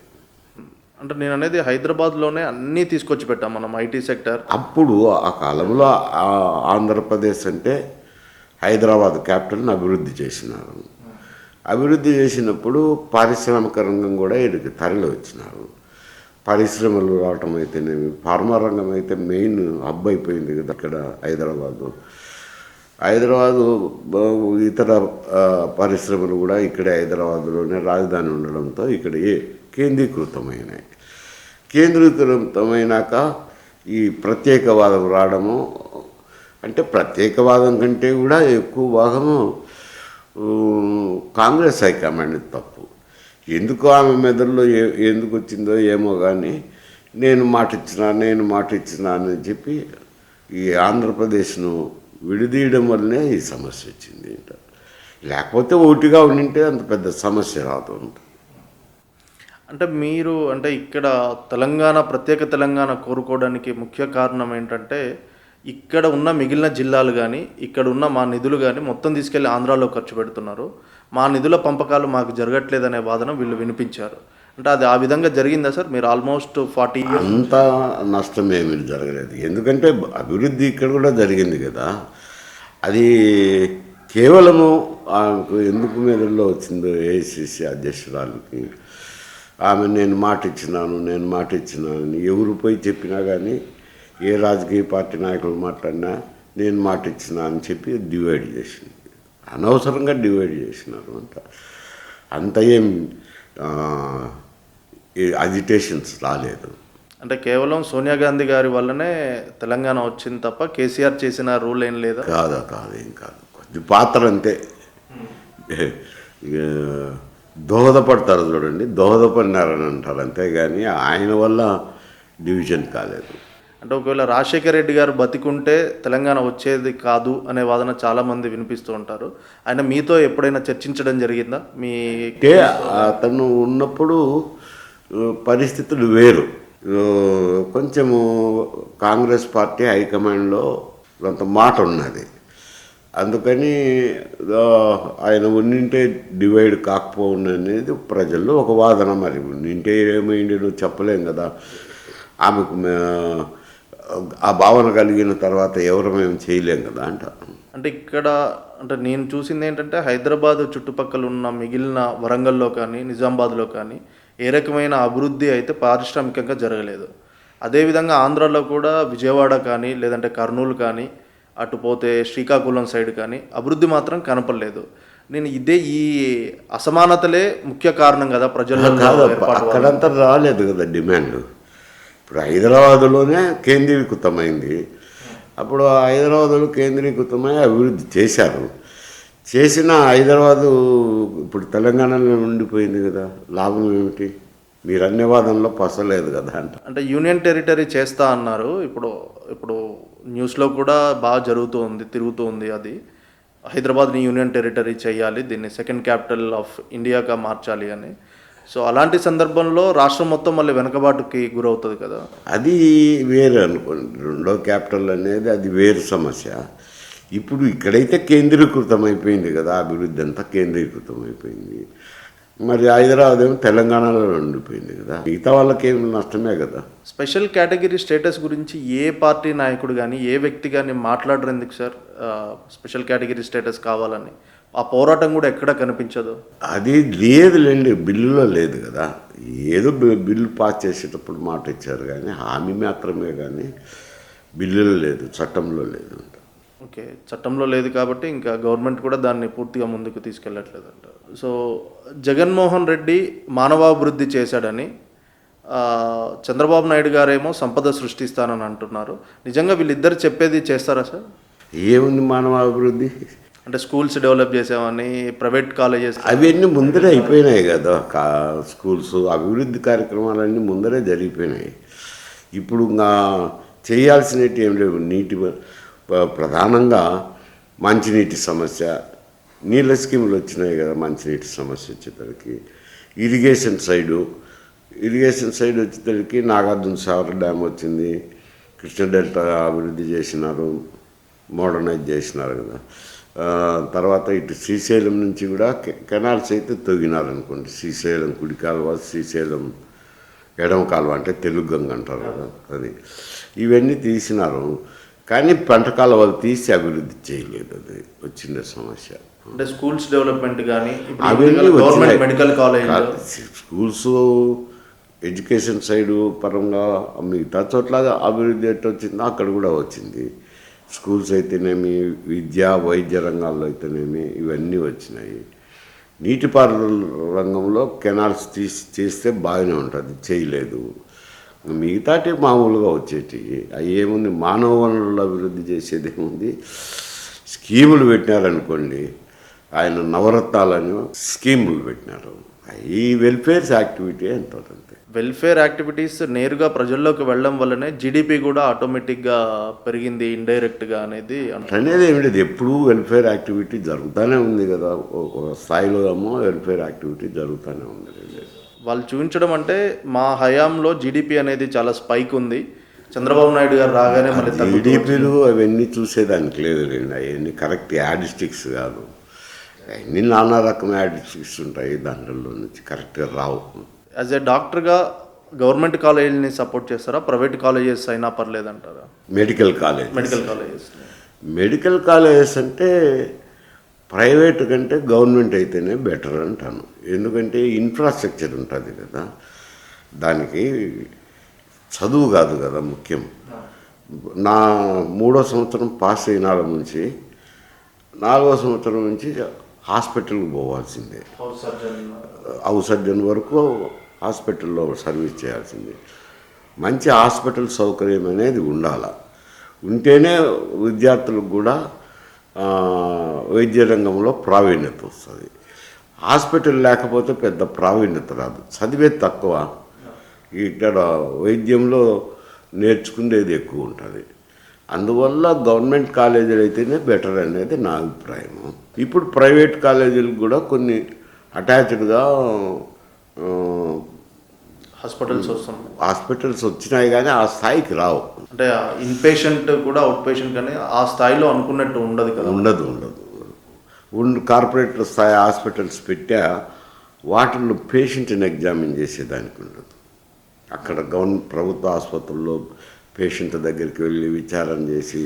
అంటే నేను అనేది హైదరాబాద్లోనే అన్నీ తీసుకొచ్చి పెట్టాం మనం, ఐటీ సెక్టర్. అప్పుడు ఆ కాలంలో ఆంధ్రప్రదేశ్ అంటే హైదరాబాద్ క్యాపిటల్ని అభివృద్ధి చేసినారు. అభివృద్ధి చేసినప్పుడు పారిశ్రామిక రంగం కూడా ఇక్కడికి తరలి వచ్చినారు. పరిశ్రమలు రావటం అయితేనేమి, ఫార్మా రంగం అయితే మెయిన్ హబ్ అయిపోయింది కదా ఇక్కడ హైదరాబాదు. ఇతర పరిశ్రమలు కూడా ఇక్కడే హైదరాబాదులోనే రాజధాని ఉండడంతో ఇక్కడ కేంద్రీకృతమైనాయి. కేంద్రీకృతమైనాక ఈ ప్రత్యేకవాదం రావడము, అంటే ప్రత్యేకవాదం కంటే కూడా ఎక్కువ భాగము కాంగ్రెస్ హైకమాండ్ తప్పు. ఎందుకు ఆమె మెదడులో ఎందుకు వచ్చిందో ఏమో కానీ, నేను మాట ఇచ్చినా అని చెప్పి ఈ ఆంధ్రప్రదేశ్ను విడదీయడం వల్లనే ఈ సమస్య వచ్చింది. లేకపోతే ఒకటిగా ఉండింటే అంత పెద్ద సమస్య రాదు. అంటే మీరు అంటే ఇక్కడ తెలంగాణ, ప్రత్యేక తెలంగాణ కోరుకోవడానికి ముఖ్య కారణం ఏంటంటే ఇక్కడ ఉన్న మిగిలిన జిల్లాలు కానీ ఇక్కడ ఉన్న మా నిధులు కానీ మొత్తం తీసుకెళ్ళి ఆంధ్రాలో ఖర్చు పెడుతున్నారు, మా నిధుల పంపకాలు మాకు జరగట్లేదనే వాదన వీళ్ళు వినిపించారు. అంటే అది ఆ విధంగా జరిగిందా సార్? మీరు ఆల్మోస్ట్ 40 years అంత నష్టం ఏమీ జరగలేదు. ఎందుకంటే అభివృద్ధి ఇక్కడ కూడా జరిగింది కదా. అది కేవలము ఆమెకు ఎందుకు మీదల్లో వచ్చిందో ఏఐసిసి అధ్యక్షురాలకి, ఆమె నేను మాట ఇచ్చినాను ఎవరు పోయి చెప్పినా కానీ, ఏ రాజకీయ పార్టీ నాయకులు మాట్లాడినా నేను మాట ఇచ్చినా అని చెప్పి డివైడ్ చేసింది. అనవసరంగా డివైడ్ చేసినారు. అంత ఏం అజిటేషన్స్ రాలేదు. అంటే కేవలం సోనియా గాంధీ గారి వల్లనే తెలంగాణ వచ్చింది తప్ప కేసీఆర్ చేసిన రూల్ ఏం లేదా? ఏం కాదు, కొద్ది పాత్ర అంతే. దోహదపడతారు చూడండి, దోహదపడినారని అంటారు అంతేగాని ఆయన వల్ల డివిజన్ కాలేదు. అంటే ఒకవేళ రాజశేఖర్ రెడ్డి గారు బతికుంటే తెలంగాణ వచ్చేది కాదు అనే వాదన చాలామంది వినిపిస్తూ ఉంటారు. ఆయన మీతో ఎప్పుడైనా చర్చించడం జరిగిందా? అతను ఉన్నప్పుడు పరిస్థితులు వేరు. కొంచెము కాంగ్రెస్ పార్టీ హైకమాండ్లో కొంత మాట ఉన్నది. అందుకని ఆయన ఉండింటే డివైడ్ కాకపోవుననేది ప్రజల్లో ఒక వాదన. మరి ఉండింటే ఏమైందో చెప్పలేం కదా. ఆమెకు ఆ భావన కలిగిన తర్వాత ఎవరు మేము చేయలేం కదా అంటే ఇక్కడ అంటే నేను చూసింది ఏంటంటే హైదరాబాద్ చుట్టుపక్కల ఉన్న మిగిలిన వరంగల్లో కానీ నిజామాబాద్లో కానీ ఏ రకమైన అభివృద్ధి అయితే పారిశ్రామికంగా జరగలేదు. అదేవిధంగా ఆంధ్రాలో కూడా విజయవాడ కానీ లేదంటే కర్నూలు కానీ అటు పోతే శ్రీకాకుళం సైడ్ కానీ అభివృద్ధి మాత్రం కనపడలేదు. నేను ఈ అసమానతలే ముఖ్య కారణం కదా ప్రజల్లో. అక్కడంతా రాలేదు కదా డిమాండ్. ఇప్పుడు హైదరాబాదులోనే కేంద్రీకృతమైంది. అప్పుడు హైదరాబాదులో కేంద్రీకృతమై అభివృద్ధి చేసిన హైదరాబాదు ఇప్పుడు తెలంగాణలో ఉండిపోయింది కదా. లాభం ఏమిటి? మీరు అన్ని వాదనలో పసలేదు కదా అంటే యూనియన్ టెరిటరీ చేస్తా అన్నారు. ఇప్పుడు న్యూస్లో కూడా బాగా తిరుగుతూ ఉంది అది హైదరాబాద్ని యూనియన్ టెరిటరీ చేయాలి, దీన్ని సెకండ్ క్యాపిటల్ ఆఫ్ ఇండియాగా మార్చాలి అని. సో అలాంటి సందర్భంలో రాష్ట్రం మొత్తం మళ్ళీ వెనకబాటుకి గురవుతుంది కదా. అది వేరు అనుకోండి. రెండో క్యాపిటల్ అనేది అది వేరు సమస్య. ఇప్పుడు ఇక్కడైతే కేంద్రీకృతం అయిపోయింది కదా, అభివృద్ధి అంతా కేంద్రీకృతం అయిపోయింది. మరి హైదరాబాద్ ఏమో తెలంగాణలో ఉండిపోయింది కదా, మిగతా వాళ్ళకేం నష్టమే కదా. స్పెషల్ కేటగిరీ స్టేటస్ గురించి ఏ పార్టీ నాయకుడు కానీ ఏ వ్యక్తి కానీ మాట్లాడరు ఎందుకు సార్? స్పెషల్ కేటగిరీ స్టేటస్ కావాలని ఆ పోరాటం కూడా ఎక్కడ కనిపించదు. అది లేదులేండి, బిల్లులో లేదు కదా. ఏదో బిల్లు పాస్ చేసేటప్పుడు మాట ఇచ్చారు కానీ హామీ మాత్రమే, కానీ బిల్లులో లేదు, చట్టంలో లేదు. ఓకే, చట్టంలో లేదు కాబట్టి ఇంకా గవర్నమెంట్ కూడా దాన్ని పూర్తిగా ముందుకు తీసుకెళ్ళట్లేదంట. సో జగన్మోహన్ రెడ్డి మానవాభివృద్ధి చేశాడని చంద్రబాబు నాయుడు గారేమో సంపద సృష్టిస్తానని అంటున్నారు. నిజంగా వీళ్ళిద్దరు చెప్పేది చేస్తారా సార్? ఏముంది మానవాభివృద్ధి అంటే స్కూల్స్ డెవలప్ చేసామని, ప్రైవేట్ కాలేజెస్ అవన్నీ ముందరే అయిపోయినాయి కదా. స్కూల్స్ అభివృద్ధి కార్యక్రమాలన్నీ ముందరే జరిగిపోయినాయి. ఇప్పుడు చేయాల్సినవి ఏం లేవు. ప్రధానంగా మంచినీటి సమస్య, నీళ్ళ స్కీములు వచ్చినాయి కదా. మంచినీటి సమస్య వచ్చేసరికి ఇరిగేషన్ సైడ్ వచ్చేసరికి నాగార్జున సాగర్ డ్యామ్ వచ్చింది, కృష్ణ డెల్టా అభివృద్ధి చేసినారు, మోడర్నైజ్ చేసినారు కదా. తర్వాత ఇటు శ్రీశైలం నుంచి కూడా కెనాల్స్ అయితే తొగినారనుకోండి. శ్రీశైలం కుడి కాలువ, శ్రీశైలం ఎడమ కాలువ అంటే తెలుగు గంగ అంటారు కదా, అది ఇవన్నీ తీసినారు. కానీ పంట కాలువలు తీసి అభివృద్ధి చేయలేదు, అది వచ్చిన సమస్య. అంటే స్కూల్స్ డెవలప్మెంట్ కానీ అవన్నీ medical college, schools, education side పరంగా మిగతా చోట్ల అభివృద్ధి ఎట్టు వచ్చిందో అక్కడ కూడా వచ్చింది. స్కూల్స్ అయితేనేమి, విద్యా వైద్య రంగాల్లో అయితేనేమి ఇవన్నీ వచ్చినాయి. నీటిపారుదల రంగంలో కెనాల్స్ చేస్తే బాగానే ఉంటుంది, చేయలేదు. మిగతాటి మామూలుగా వచ్చేటి అవి ఏముంది, మానవ వనరుల అభివృద్ధి చేసేది ఏముంది. స్కీములు పెట్టినారనుకోండి, ఆయన నవరత్నాలని స్కీములు పెట్టినారు, ఈ వెల్ఫేర్ యాక్టివిటీ అంటారు అంతే. వెల్ఫేర్ యాక్టివిటీస్ నేరుగా ప్రజల్లోకి వెళ్ళడం వల్లనే జీడిపి కూడా ఆటోమేటిక్గా పెరిగింది ఇండైరెక్ట్గా అనేది ఏమి లేదు. ఎప్పుడూ వెల్ఫేర్ యాక్టివిటీ జరుగుతూనే ఉంది కదా. ఒక స్థాయిలో ఏమో వెల్ఫేర్ యాక్టివిటీ జరుగుతూనే ఉంది. వాళ్ళు చూపించడం అంటే మా హయాంలో జీడిపి అనేది చాలా స్పైక్ ఉంది, చంద్రబాబు నాయుడు గారు రాగానే మళ్ళీ జీడిపిలు అవన్నీ చూసేదానికి లేదు రండి. అవన్నీ కరెక్ట్ యాడిస్టిక్స్ కాదు, అన్నీ నానా రకం యాడిస్టిక్స్ ఉంటాయి, దాంట్లో నుంచి కరెక్ట్గా రావు. యాజ్ ఏ డాక్టర్గా గవర్నమెంట్ కాలేజీని సపోర్ట్ చేస్తారా, ప్రైవేట్ కాలేజెస్ అయినా పర్లేదంటారా? మెడికల్ కాలేజెస్ అంటే ప్రైవేట్ కంటే గవర్నమెంట్ అయితేనే బెటర్ అంటాను. ఎందుకంటే ఇన్ఫ్రాస్ట్రక్చర్ ఉంటుంది కదా, దానికి చదువు కాదు కదా ముఖ్యం. నా 3వ సంవత్సరం పాస్ అయిన నుంచి 4వ సంవత్సరం నుంచి హాస్పిటల్కి పోవాల్సిందే. హౌస్ సర్జన్ వరకు హాస్పిటల్లో సర్వీస్ చేయాల్సిందే. మంచి హాస్పిటల్ సౌకర్యం అనేది ఉంటేనే విద్యార్థులకు కూడా వైద్య రంగంలో ప్రావీణ్యత వస్తుంది. హాస్పిటల్ లేకపోతే పెద్ద ప్రావీణ్యత రాదు, చదివే తక్కువ. ఇక్కడ వైద్యంలో నేర్చుకునేది ఎక్కువ ఉంటుంది. అందువల్ల గవర్నమెంట్ కాలేజీలు అయితేనే బెటర్ అనేది నా అభిప్రాయం. ఇప్పుడు ప్రైవేట్ కాలేజీలకు కూడా కొన్ని అటాచ్డ్గా హాస్పిటల్స్ వచ్చినాయి, కానీ ఆ స్థాయికి రావు. అంటే ఇన్ పేషెంట్ కూడా అవుట్ పేషెంట్ కానీ ఆ స్థాయిలో అనుకున్నట్టు ఉండదు కదా. ఉండదు. కార్పొరేట్ స్థాయి హాస్పిటల్స్ పెట్టా, వాటిల్లో పేషెంట్ని ఎగ్జామిన్ చేసేదానికి ఉండదు. అక్కడ ప్రభుత్వ ఆసుపత్రుల్లో పేషెంట్ దగ్గరికి వెళ్ళి విచారణ చేసి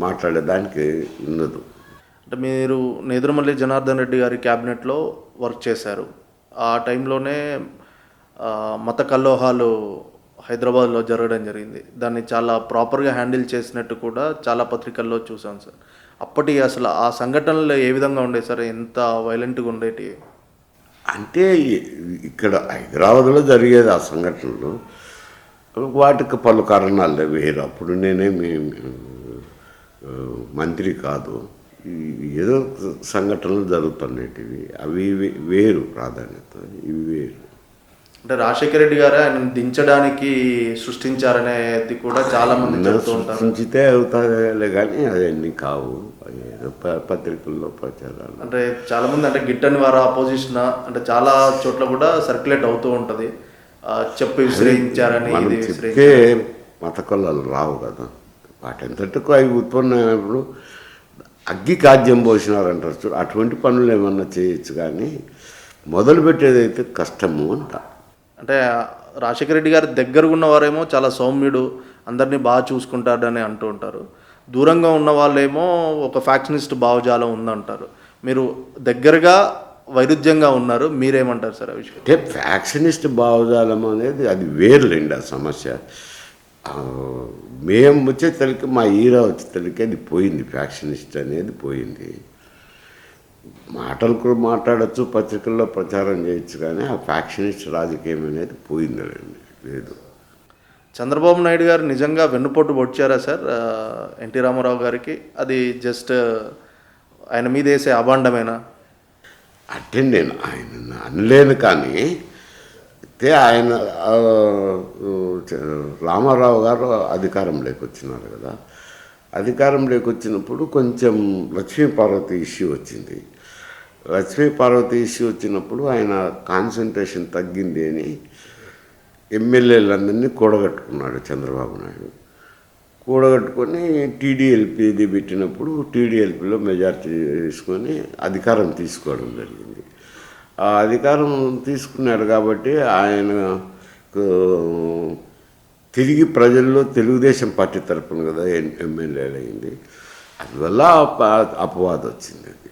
మాట్లాడేదానికి ఉండదు. అంటే మీరు నేదురుమల్లి జనార్దన్ రెడ్డి గారి క్యాబినెట్లో వర్క్ చేశారు. ఆ టైంలోనే మత కల్లోహాలు హైదరాబాద్లో జరగడం జరిగింది. దాన్ని చాలా ప్రాపర్గా హ్యాండిల్ చేసినట్టు కూడా చాలా పత్రికల్లో చూసాం సార్. అప్పటి అసలు ఆ సంఘటనలు ఏ విధంగా ఉండేవి సార్? ఎంత వైలెంట్గా ఉండేటి? అంటే ఇక్కడ హైదరాబాద్లో జరిగేది ఆ సంఘటనలు, వాటికి పలు కారణాలు వేరు. అప్పుడు నేనేమి మంత్రి కాదు, ఏదో సంఘటనలు జరుగుతున్నవి, అవి వేరు ప్రాధాన్యత, ఇవి వేరు. అంటే రాజశేఖర రెడ్డి గారు ఆయన దించడానికి సృష్టించారనేది కూడా చాలా మంది చెప్తూ ఉంటారు. సృష్టించితే అవుతాయిలే కానీ అవన్నీ కావు. పత్రికల్లో ప్రచారాలు. అంటే చాలామంది అంటే గిట్టని వారు ఆపోజిషన్ అంటే చాలా చోట్ల కూడా సర్క్యులేట్ అవుతూ ఉంటుంది. చెప్పు విశ్రయించారని మనం ఇది చెప్తే మత కొల్లలు రావు కదా, వాటంతటికు అవి ఉత్పన్నమైనప్పుడు అగ్గి కాద్యం పోసినారంటారు చూడు, అటువంటి పనులు ఏమన్నా చేయొచ్చు కానీ మొదలుపెట్టేదైతే కష్టము అంట. అంటే రాజశేఖర రెడ్డి గారి దగ్గరగా ఉన్నవారేమో చాలా సౌమ్యుడు, అందరినీ బాగా చూసుకుంటాడని అంటూ ఉంటారు. దూరంగా ఉన్న వాళ్ళేమో ఒక ఫ్యాక్షనిస్ట్ భావజాలం ఉందంటారు. మీరు దగ్గరగా వైరుధ్యంగా ఉన్నారు, మీరేమంటారు సార్ ఆ విషయం? అంటే ఫ్యాక్షనిస్ట్ భావజాలం అనేది అది వేరులేండి ఆ సమస్య. మేము వచ్చేసరికి మా ఈరా వచ్చేసరికి అది పోయింది, ఫ్యాక్షనిస్ట్ అనేది పోయింది. మాటలకు మాట్లాడచ్చు, పత్రికల్లో ప్రచారం చేయొచ్చు, కానీ ఆ ఫ్యాక్షనిస్ట్ రాజకీయం అనేది పోయిందండి, లేదు. చంద్రబాబు నాయుడు గారు నిజంగా వెన్నుపోటు పొడిచారా సార్ ఎన్టీ రామారావు గారికి? అది జస్ట్ ఆయన మీద వేసే అభాండమేనా? అంటే నేను ఆయన అనలేను, కానీ అయితే ఆయన రామారావు గారు అధికారంలోకి వచ్చినారు కదా, అధికారంలోకి వచ్చినప్పుడు కొంచెం లక్ష్మీపార్వతి ఇష్యూ వచ్చింది. లక్ష్మీపార్వతి ఇష్యూ వచ్చినప్పుడు ఆయన కాన్సన్ట్రేషన్ తగ్గింది అని ఎమ్మెల్యేలందరినీ కూడగట్టుకున్నాడు చంద్రబాబు నాయుడు. కూడగట్టుకొని టీడీఎల్పీది పెట్టినప్పుడు టీడీఎల్పీలో మెజార్టీ తీసుకొని అధికారం తీసుకోవడం జరిగింది. ఆ అధికారం తీసుకున్నాడు కాబట్టి ఆయన తిరిగి ప్రజల్లో తెలుగుదేశం పార్టీ తరపున కదా ఎమ్మెల్యేలు అయింది. అందువల్ల అపవాదం వచ్చింది. అది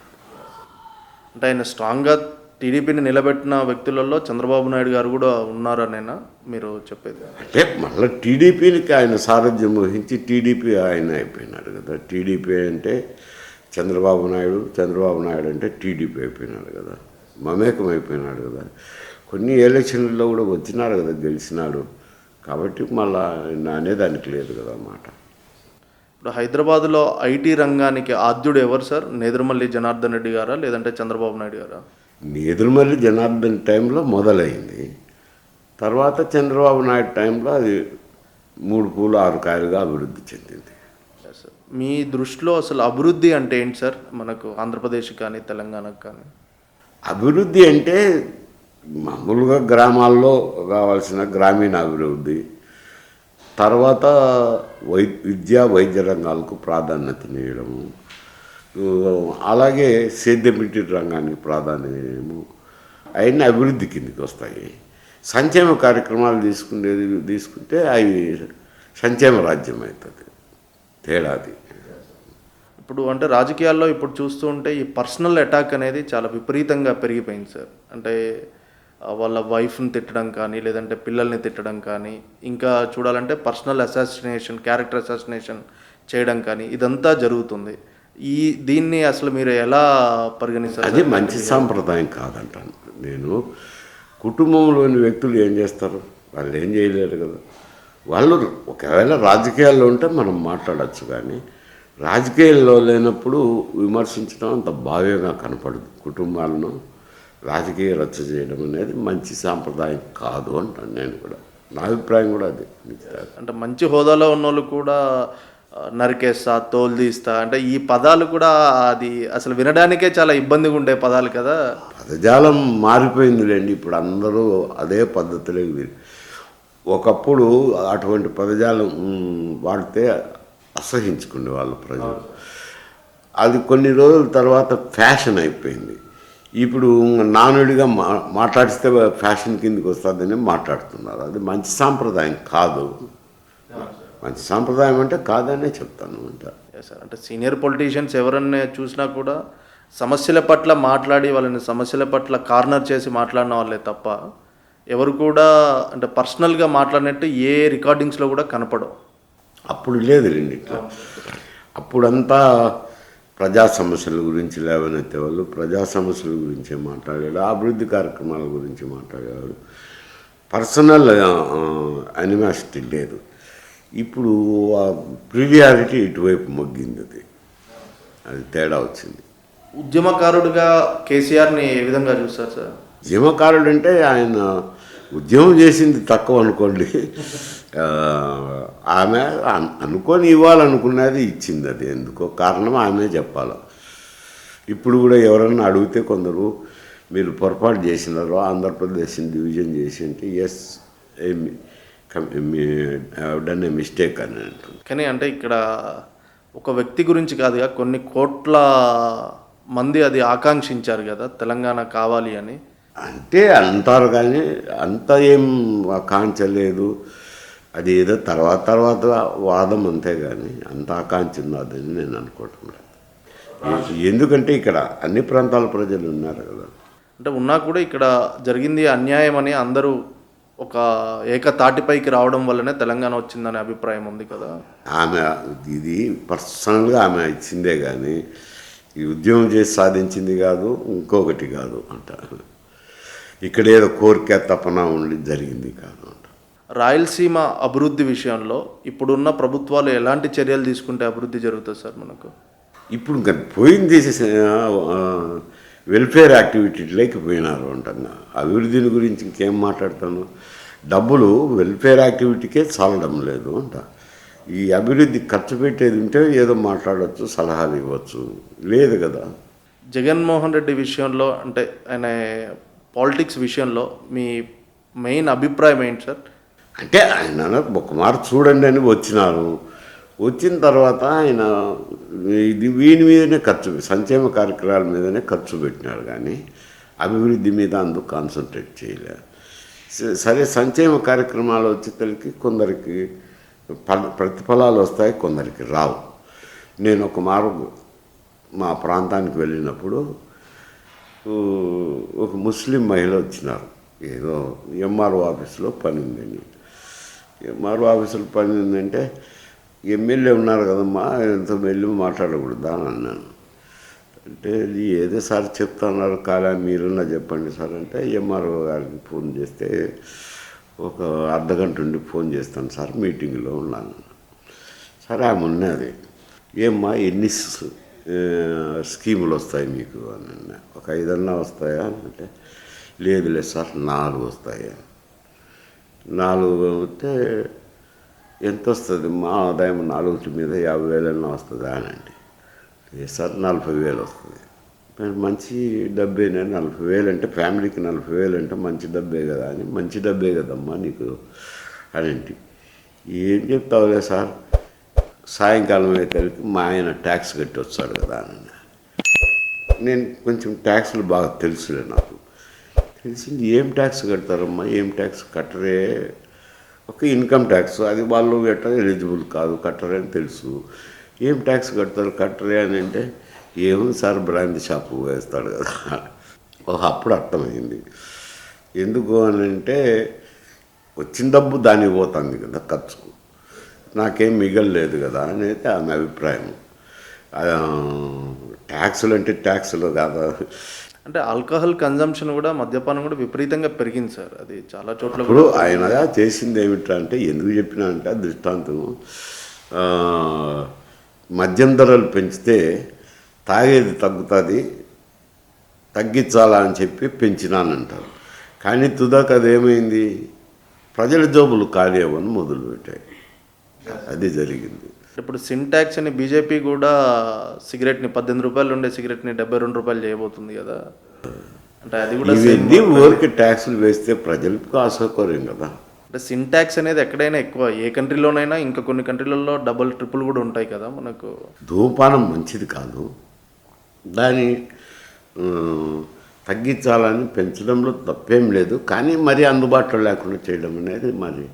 అంటే ఆయన స్ట్రాంగ్గా టీడీపీని నిలబెట్టిన వ్యక్తులలో చంద్రబాబు నాయుడు గారు కూడా ఉన్నారనేనా మీరు చెప్పేది? అంటే మళ్ళీ టీడీపీకి ఆయన సారథ్యం వహించి టీడీపీ ఆయన అయిపోయినాడు కదా. టీడీపీ అంటే చంద్రబాబు నాయుడు, చంద్రబాబు నాయుడు అంటే టీడీపీ అయిపోయినాడు కదా, మమేకం అయిపోయినాడు కదా. కొన్ని ఎలక్షన్లలో కూడా వచ్చినాడు కదా, గెలిచినాడు. కాబట్టి మళ్ళా అనేదానికి లేదు కదా అన్నమాట. ఇప్పుడు హైదరాబాద్లో ఐటీ రంగానికి ఆద్యుడు ఎవరు సార్? నేదురుమల్లి జనార్దన్ రెడ్డి గారా లేదంటే చంద్రబాబు నాయుడు గారా? నేదురుమల్లి జనార్దన్ టైంలో మొదలైంది, తర్వాత చంద్రబాబు నాయుడు టైంలో అది 3 పూలు 6 కాయలుగా అభివృద్ధి చెందింది. మీ దృష్టిలో అసలు అభివృద్ధి అంటే ఏంటి సార్? మనకు ఆంధ్రప్రదేశ్ కానీ తెలంగాణకు కానీ అభివృద్ధి అంటే మామూలుగా గ్రామాల్లో కావాల్సిన గ్రామీణ అభివృద్ధి, తర్వాత విద్యా వైద్య రంగాలకు ప్రాధాన్యతనివ్వడము, అలాగే సేద్యమిటి రంగానికి ప్రాధాన్యము, అవన్నీ అభివృద్ధి కిందకి వస్తాయి. సంక్షేమ కార్యక్రమాలు తీసుకుంటే అవి సంక్షేమ రాజ్యం అవుతుంది, తేడాది. ఇప్పుడు అంటే రాజకీయాల్లో ఇప్పుడు చూస్తూ ఉంటే ఈ పర్సనల్ అటాక్ అనేది చాలా విపరీతంగా పెరిగిపోయింది సార్. అంటే వాళ్ళ వైఫ్ని తిట్టడం కానీ లేదంటే పిల్లల్ని తిట్టడం కానీ, ఇంకా చూడాలంటే పర్సనల్ అసాసినేషన్, క్యారెక్టర్ అసాసినేషన్ చేయడం కానీ ఇదంతా జరుగుతుంది. దీన్ని అసలు మీరు ఎలా పరిగణిస్తారు? అది మంచి సాంప్రదాయం కాదంటాను నేను. కుటుంబంలోని వ్యక్తులు ఏం చేస్తారు? వాళ్ళు ఏం చేయలేరు కదా. వాళ్ళు ఒకవేళ రాజకీయాల్లో ఉంటే మనం మాట్లాడచ్చు, కానీ రాజకీయాల్లో లేనప్పుడు విమర్శించడం అంత భావ్యంగా కనపడదు. కుటుంబాలను రాజకీయ రచ్చ చేయడం అనేది మంచి సాంప్రదాయం కాదు అంటాను నేను కూడా. నా అభిప్రాయం కూడా అది. అంటే మంచి హోదాలో ఉన్న వాళ్ళు కూడా నరికేస్తా, తోలు తీస్తా అంటే ఈ పదాలు కూడా అది అసలు వినడానికే చాలా ఇబ్బందిగా ఉండే పదాలు కదా. పదజాలం మారిపోయిందిలేండి, ఇప్పుడు అందరూ అదే పద్ధతిలో. ఒకప్పుడు అటువంటి పదజాలం వాడితే అసహించుకునే వాళ్ళు ప్రజలు. అది కొన్ని రోజుల తర్వాత ఫ్యాషన్ అయిపోయింది. ఇప్పుడు నానుడిగా మాట్లాడిస్తే ఫ్యాషన్ కిందకి వస్తుందని మాట్లాడుతున్నారు. అది మంచి సాంప్రదాయం కాదు. మంచి సాంప్రదాయం అంటే కాదనే చెప్తాను అంట. సార్ అంటే సీనియర్ పొలిటీషియన్స్ ఎవరన్నా చూసినా కూడా సమస్యల పట్ల మాట్లాడి వాళ్ళని సమస్యల పట్ల కార్నర్ చేసి మాట్లాడిన వాళ్ళే తప్ప ఎవరు కూడా అంటే పర్సనల్గా మాట్లాడినట్టు ఏ రికార్డింగ్స్లో కూడా కనపడవు. అప్పుడు లేదు రండి ఇట్లా. అప్పుడంతా ప్రజా సమస్యల గురించి లేవనెత్తే వాళ్ళు, ప్రజా సమస్యల గురించే మాట్లాడాడు, అభివృద్ధి కార్యక్రమాల గురించి మాట్లాడేవాడు. పర్సనల్ అనిమాసిటీ లేదు. ఇప్పుడు ప్రివియారిటీ ఇటువైపు మొగ్గింది. అది తేడా వచ్చింది. ఉద్యమకారుడిగా కేసీఆర్ని ఏ విధంగా చూస్తారు సార్? ఉద్యమకారుడు అంటే ఆయన ఉద్యమం చేసింది తక్కువ అనుకోండి. ఆమె అనుకొని ఇవ్వాలనుకున్నది ఇచ్చింది. అది ఎందుకో కారణం ఆమె చెప్పాలి. ఇప్పుడు కూడా ఎవరన్నా అడిగితే కొందరు మీరు పొరపాటు చేసినారు, ఆంధ్రప్రదేశ్ని డివిజన్ చేసి అంటే ఎస్ డన్ ఏ మిస్టేక్ అని అంటుంది. కానీ అంటే ఇక్కడ ఒక వ్యక్తి గురించి కాదుగా, కొన్ని కోట్ల మంది అది ఆకాంక్షించారు కదా తెలంగాణ కావాలి అని. అంటే అంటారు కానీ అంత ఏం ఆకాంక్షలేదు, అది ఏదో తర్వాత వాదం అంతే కానీ అంత ఆకాంక్ష ఉన్నదని నేను అనుకోవటం లేదు. ఎందుకంటే ఇక్కడ అన్ని ప్రాంతాల ప్రజలు ఉన్నారు కదా. అంటే ఉన్నా కూడా ఇక్కడ జరిగింది అన్యాయం అని అందరూ ఒక ఏకతాటిపైకి రావడం వల్లనే తెలంగాణ వచ్చిందనే అభిప్రాయం ఉంది కదా. ఆమె ఇది పర్సనల్గా ఆమె ఇచ్చిందే కానీ ఈ ఉద్యమం చేసి సాధించింది కాదు, ఇంకొకటి కాదు అంట. ఇక్కడ ఏదో కోరిక తపన ఉండి జరిగింది కాదు అంట. రాయలసీమ అభివృద్ధి విషయంలో ఇప్పుడున్న ప్రభుత్వాలు ఎలాంటి చర్యలు తీసుకుంటే అభివృద్ధి జరుగుతుంది సార్ మనకు? ఇప్పుడు ఇంకా పోయింది వెల్ఫేర్ యాక్టివిటీలోకి పోయినారు అంటున్నా. అభివృద్ధిని గురించి ఇంకేం మాట్లాడతాను? డబ్బులు వెల్ఫేర్ యాక్టివిటీకే చాలడం లేదు అంట. ఈ అభివృద్ధి ఖర్చు పెట్టేది ఉంటే ఏదో మాట్లాడవచ్చు, సలహాలు ఇవ్వచ్చు, లేదు కదా. జగన్మోహన్ రెడ్డి విషయంలో అంటే ఆయన పాలిటిక్స్ విషయంలో మీ మెయిన్ అభిప్రాయం ఏంటి సార్? అంటే ఆయన ఒక మాట చూడండి అని వచ్చినారు. వచ్చిన తర్వాత ఆయన ఇది వీని మీదనే సంక్షేమ కార్యక్రమాల మీదనే ఖర్చు పెట్టినారు కానీ అభివృద్ధి మీద అందుకు కాన్సన్ట్రేట్ చేయలేదు. సరే, సంక్షేమ కార్యక్రమాలు వచ్చేసరికి కొందరికి ప్రతిఫలాలు వస్తాయి, కొందరికి రావు. నేను ఒక మార్గం మా ప్రాంతానికి వెళ్ళినప్పుడు ఒక ముస్లిం మహిళ వచ్చినారు. ఏదో ఎంఆర్ఓ ఆఫీస్లో పని ఉందని. ఎంఆర్ఓ ఆఫీసులో పని ఉందంటే ఎమ్మెల్యే ఉన్నారు కదమ్మా, ఎంత వెళ్ళి మాట్లాడకూడదా అని అన్నాను. అంటే ఏదో సార్ చెప్తున్నారు కాలా, మీరున్నా చెప్పండి సార్ అంటే ఎంఆర్ఓ గారికి ఫోన్ చేస్తే ఒక అర్ధగంట ఉండి ఫోన్ చేస్తాను సార్, మీటింగ్లో ఉన్నాను. సరే, ఆమె ఉన్నది. ఏమ్మా ఎన్ని స్కీములు వస్తాయి మీకు అని అన్నా. ఒక 5 అన్నా వస్తాయా అంటే లేదు సార్ 4 వస్తాయి. 4 వస్తే ఎంత వస్తుంది? మా ఆదాయం 4 మీద 50,000 వస్తుందా అని అంటే సార్ 40,000 వస్తుంది. మంచి డబ్బేనే, 40,000 అంటే ఫ్యామిలీకి 40,000 అంటే మంచి డబ్బే కదా అని. మంచి డబ్బే కదమ్మా నీకు అని అంటే ఏం చెప్తావులే సార్, సాయంకాలం అయితే మా ఆయన ట్యాక్స్ కట్టి వస్తాడు కదా అని. నేను కొంచెం ట్యాక్స్లు బాగా తెలుసులే, నాకు తెలిసింది. ఏం ట్యాక్స్ కడతారమ్మా? ఏం ట్యాక్స్ కట్టరే, ఒక ఇన్కమ్ ట్యాక్స్, అది వాళ్ళు ఎట్లా ఎలిజిబుల్ కాదు, కట్టరే అని తెలుసు. ఏం ట్యాక్స్ కడతారు కట్టరే అని అంటే ఏముంది సార్ బ్రాంతి షాపు వేస్తాడు కదా. అప్పుడు అర్థమైంది. ఎందుకు అని అంటే వచ్చిన డబ్బు దానికి పోతుంది కదా ఖర్చుకు, నాకేం మిగలలేదు కదా అనేది ఆమె అభిప్రాయం. ట్యాక్సులు అంటే ట్యాక్సులు కాదా. అంటే ఆల్కహాల్ కన్జంప్షన్ కూడా, మద్యపానం కూడా విపరీతంగా పెరిగింది సార్. అది చాలా చోట్ల. ఇప్పుడు ఆయన చేసింది ఏమిటా అంటే, ఎందుకు చెప్పినా అంటే దృష్టాంతం, మద్యం ధరలు పెంచితే తాగేది తగ్గుతుంది, తగ్గించాలా అని చెప్పి పెంచినానంటారు. కానీ తుదాక అదేమైంది, ప్రజల జోబులు ఖాళీ అవ్వని మొదలుపెట్టాయి. అది జరిగింది. ఇప్పుడు సింటాక్స్ అని బీజేపీ కూడా సిగరెట్ని 18 రూపాయలు ఉండే సిగరెట్ని 72 రూపాయలు చేయబోతుంది కదా. అంటే అది కూడా ఇవన్నీ ఊరికి ట్యాక్సులు వేస్తే ప్రజలకు అసౌకర్యం కదా. అంటే సింటాక్స్ అనేది ఎక్కడైనా ఎక్కువ, ఏ కంట్రీలోనైనా, ఇంకా కొన్ని కంట్రీలలో డబుల్ ట్రిపుల్ కూడా ఉంటాయి కదా మనకు. ధూమపానం మంచిది కాదు, దాన్ని తగ్గించాలని పెంచడంలో తప్పేం లేదు. కానీ మరీ అందుబాటులో లేకుండా చేయడం అనేది మరి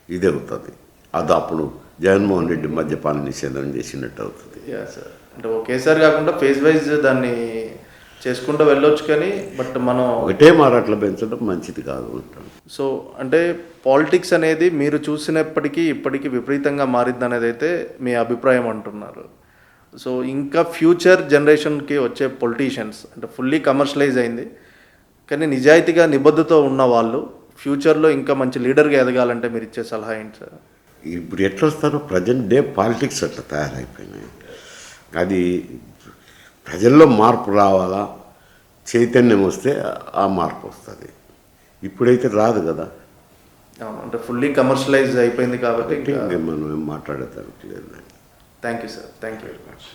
ఇది అవుతుంది. అది అప్పుడు జగన్మోహన్ రెడ్డి మద్యపాన నిషేధం చేసినట్టు అవుతుంది. సార్, అంటే ఒకేసారి కాకుండా ఫేజ్ వైజ్ దాన్ని చేసుకుంటూ వెళ్ళొచ్చు, కానీ బట్ మనం ఒకటే మారట్లా పెంచడం మంచిది కాదు అంటాం. సో అంటే పాలిటిక్స్ అనేది మీరు చూసినప్పటికీ ఇప్పటికీ విపరీతంగా మారిద్ది అనేది అయితే మీ అభిప్రాయం అంటున్నారు. సో ఇంకా ఫ్యూచర్ జనరేషన్కి వచ్చే పొలిటీషియన్స్ అంటే ఫుల్లీ కమర్షియలైజ్ అయింది, కానీ నిజాయితీగా నిబద్ధతో ఉన్న వాళ్ళు ఫ్యూచర్లో ఇంకా మంచి లీడర్గా ఎదగాలంటే మీరు ఇచ్చే సలహా ఏంటి సార్? ఇప్పుడు ఎట్లా వస్తారో ప్రజెంట్ డే పాలిటిక్స్ అట్లా తయారైపోయినాయి. అది ప్రజల్లో మార్పు రావాలా, చైతన్యం వస్తే ఆ మార్పు వస్తుంది. ఇప్పుడైతే రాదు కదా. అంటే ఫుల్లీ కమర్షియలైజ్ అయిపోయింది కాబట్టి ఇంకా మనం ఏం మాట్లాడేదానికి లేదు. Thank you sir, thank you very much.